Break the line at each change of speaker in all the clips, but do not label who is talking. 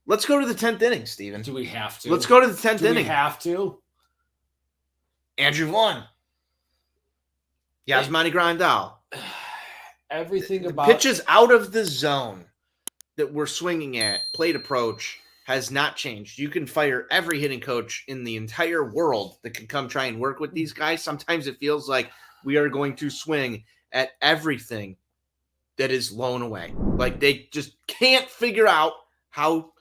Let's go to the 10th inning, Steven.
Do we have to?
Let's go to the 10th inning.
Do we have to?
Andrew Vaughn. Yasmani Grandal.
Everything about
pitches out of the zone that we're swinging at, plate approach, has not changed. You can fire every hitting coach in the entire world that can come try and work with these guys. Sometimes it feels like we are going to swing at everything that is blown away. Like they just can't figure out how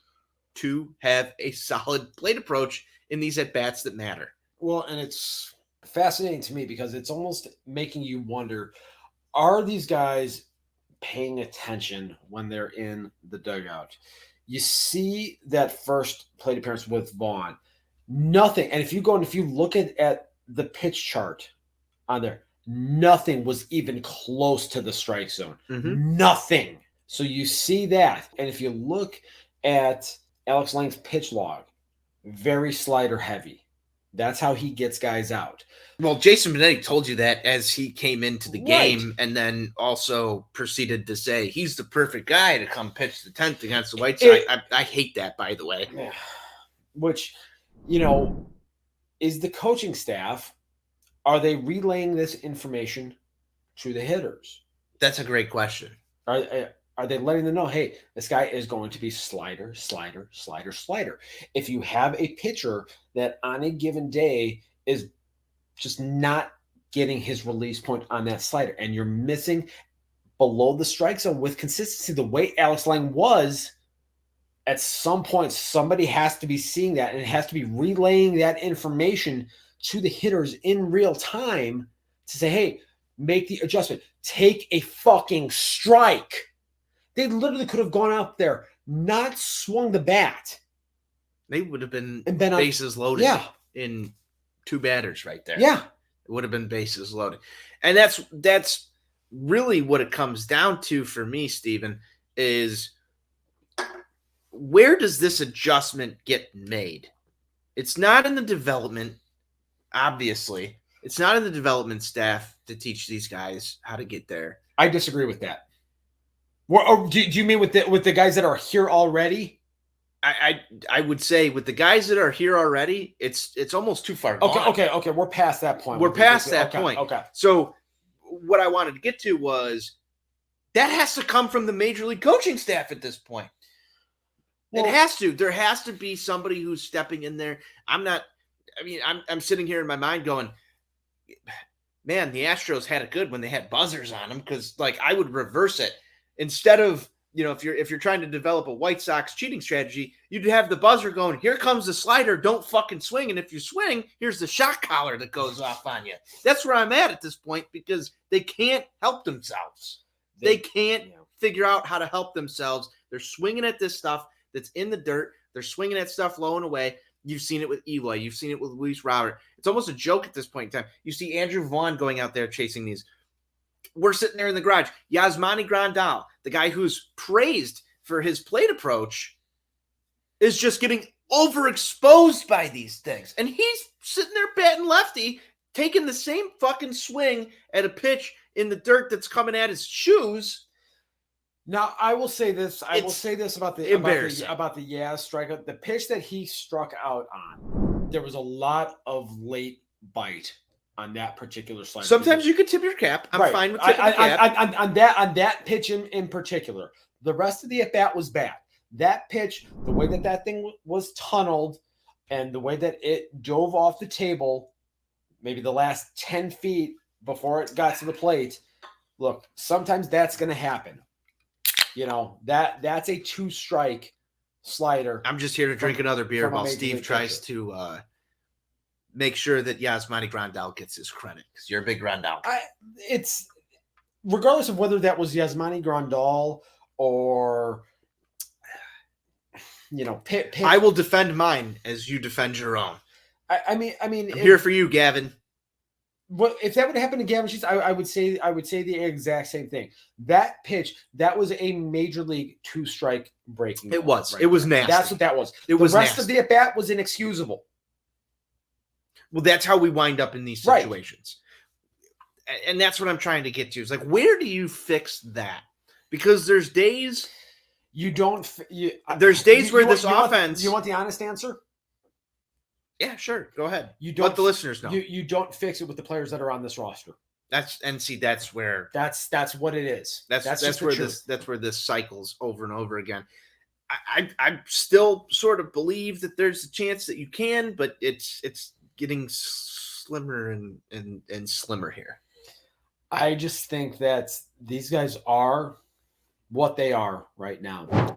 to have a solid plate approach in these at-bats that matter.
Well, and it's fascinating to me because it's almost making you wonder, are these guys paying attention when they're in the dugout? You see that first plate appearance with Vaughn. Nothing. And if you look at the pitch chart on there, nothing was even close to the strike zone.
Mm-hmm.
Nothing. So you see that. And if you look at Alex Lang's pitch log, very slider heavy. That's how he gets guys out.
Well, Jason Benetti told you that as he came into the game, and then also proceeded to say he's the perfect guy to come pitch the 10th against the White Sox. I hate that, by the way.
Which, is the coaching staff, are they relaying this information to the hitters?
That's a great question.
Are they letting them know, hey, this guy is going to be slider, slider, slider, slider? If you have a pitcher that on a given day is just not getting his release point on that slider, and you're missing below the strike zone with consistency, the way Alex Lang was, at some point, somebody has to be seeing that, and it has to be relaying that information to the hitters in real time to say, hey, make the adjustment. Take a fucking strike. They literally could have gone out there, not swung the bat.
They would have been bases loaded in two batters right there.
Yeah.
It would have been bases loaded. And that's really what it comes down to for me, Steven, is where does this adjustment get made? It's not in the development, obviously. It's not in the development staff to teach these guys how to get there.
I disagree with that. Or do you mean with the guys that are here already?
I would say with the guys that are here already, it's almost too far gone.
Okay. We're past that point.
We're past that point.
Okay.
So what I wanted to get to was that has to come from the major league coaching staff at this point. Well, it has to. There has to be somebody who's stepping in there. I'm sitting here in my mind going, man, the Astros had it good when they had buzzers on them, because I would reverse it. Instead of, if you're trying to develop a White Sox cheating strategy, you'd have the buzzer going, here comes the slider, don't fucking swing. And if you swing, here's the shot collar that goes off on you. That's where I'm at this point, because they can't help themselves. They can't figure out how to help themselves. They're swinging at this stuff that's in the dirt. They're swinging at stuff low and away. You've seen it with Eloy. You've seen it with Luis Robert. It's almost a joke at this point in time. You see Andrew Vaughn going out there chasing these. We're sitting there in the garage. Yasmani Grandal, the guy who's praised for his plate approach, is just getting overexposed by these things. And he's sitting there batting lefty, taking the same fucking swing at a pitch in the dirt that's coming at his shoes.
Now, I will say this. I will say this about the Yaz strikeout. The pitch that he struck out on, there was a lot of late bite on that particular slider.
Sometimes you could tip your cap. I'm fine with tipping the cap.
On that pitch in particular. The rest of the at-bat was bad. That pitch, the way that thing was tunneled and the way that it dove off the table, maybe the last 10 feet before it got to the plate, look, sometimes that's going to happen. That's a 2-strike slider.
I'm just here to drink another beer while Steve tries to make sure that Yasmani Grandal gets his credit, because you're a big Grandal.
It's regardless of whether that was Yasmani Grandal or
I will defend mine as you defend your own.
I mean, I'm
here for you, Gavin.
Well, if that would happen to Gavin Sheets, I would say the exact same thing. That pitch, that was a major league 2-strike breaking.
It was. Right, it was nasty.
That's what that was. The rest of the at bat was inexcusable.
Well, that's how we wind up in these situations. Right. And that's what I'm trying to get to. Is where do you fix that? Because there's days
You don't.
There's days where this offense.
You want the honest answer?
Yeah, sure. Go ahead.
You don't
let the listeners know.
You don't fix it with the players that are on this roster.
That's where
that's what it is.
That's where this cycles over and over again. I still sort of believe that there's a chance that you can, but it's getting slimmer and slimmer here.
I just think that these guys are what they are right now.